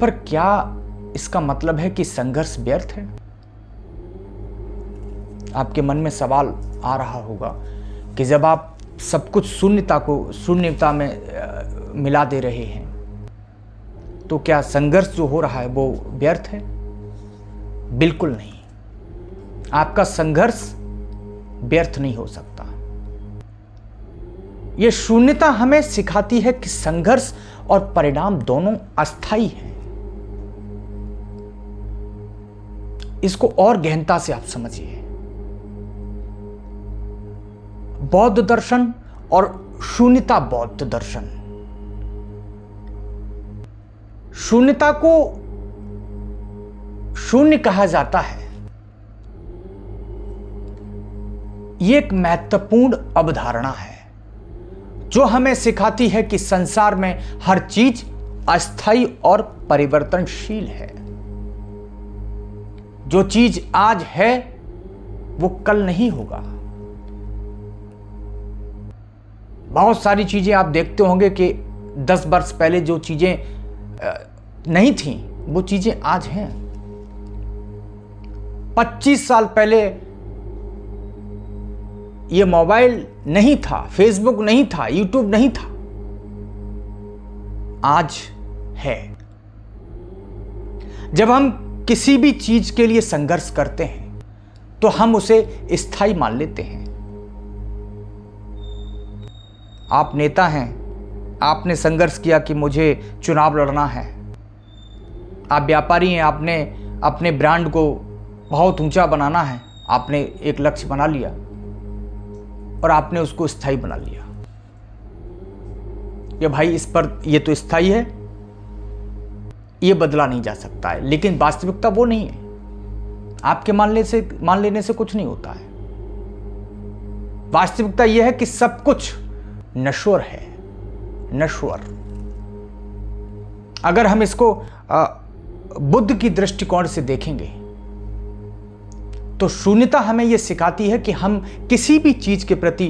पर क्या इसका मतलब है कि संघर्ष व्यर्थ है? आपके मन में सवाल आ रहा होगा कि जब आप सब कुछ शून्यता में मिला दे रहे हैं तो क्या संघर्ष जो हो रहा है वो व्यर्थ है? बिल्कुल नहीं। आपका संघर्ष व्यर्थ नहीं हो सकता। यह शून्यता हमें सिखाती है कि संघर्ष और परिणाम दोनों अस्थायी हैं। इसको और गहनता से आप समझिए। बौद्ध दर्शन और शून्यता बौद्ध दर्शन। शून्यता को शून्य कहा जाता है। यह एक महत्वपूर्ण अवधारणा है जो हमें सिखाती है कि संसार में हर चीज अस्थायी और परिवर्तनशील है। जो चीज आज है वो कल नहीं होगा। बहुत सारी चीजें आप देखते होंगे कि 10 वर्ष पहले जो चीजें नहीं थीं वो चीजें आज हैं। 25 साल पहले ये मोबाइल नहीं था, फेसबुक नहीं था, यूट्यूब नहीं था, आज है। जब हम किसी भी चीज के लिए संघर्ष करते हैं तो हम उसे स्थायी मान लेते हैं। आप नेता हैं, आपने संघर्ष किया कि मुझे चुनाव लड़ना है। आप व्यापारी हैं, आपने अपने ब्रांड को बहुत ऊंचा बनाना है, आपने एक लक्ष्य बना लिया और आपने उसको स्थायी बना लिया। ये भाई इस पर ये तो स्थायी है, ये बदला नहीं जा सकता है। लेकिन वास्तविकता वो नहीं है। आपके मान लेने से कुछ नहीं होता है। वास्तविकता यह है कि सब कुछ नश्वर है, नश्वर। अगर हम इसको बुद्ध की दृष्टिकोण से देखेंगे तो शून्यता हमें यह सिखाती है कि हम किसी भी चीज के प्रति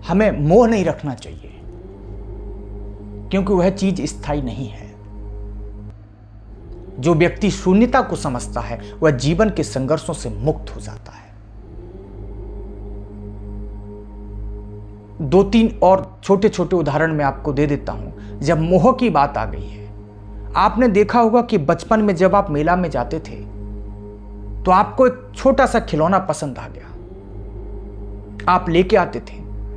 हमें मोह नहीं रखना चाहिए, क्योंकि वह चीज स्थायी नहीं है। जो व्यक्ति शून्यता को समझता है वह जीवन के संघर्षों से मुक्त हो जाता है। 2-3 और छोटे छोटे उदाहरण मैं आपको दे देता हूं। जब मोह की बात आ गई है, आपने देखा होगा कि बचपन में जब आप मेला में जाते थे तो आपको एक छोटा सा खिलौना पसंद आ गया, आप लेके आते थे,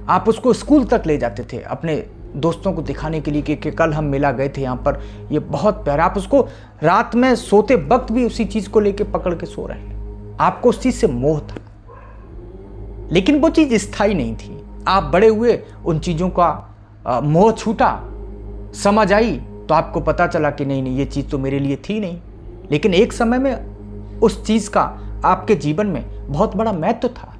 आप उसको स्कूल तक ले जाते थे अपने दोस्तों को दिखाने के लिए कि कल हम मेला गए थे, यहां पर ये बहुत प्यारा। आप उसको रात में सोते वक्त भी उसी चीज को लेके पकड़ के सो रहे हैं। आपको उस चीज से मोह था, लेकिन वो चीज स्थायी नहीं थी। आप बड़े हुए, उन चीजों का मोह छूटा, समझ आई तो आपको पता चला कि नहीं ये चीज तो मेरे लिए थी नहीं। लेकिन एक समय में उस चीज का आपके जीवन में बहुत बड़ा महत्व था।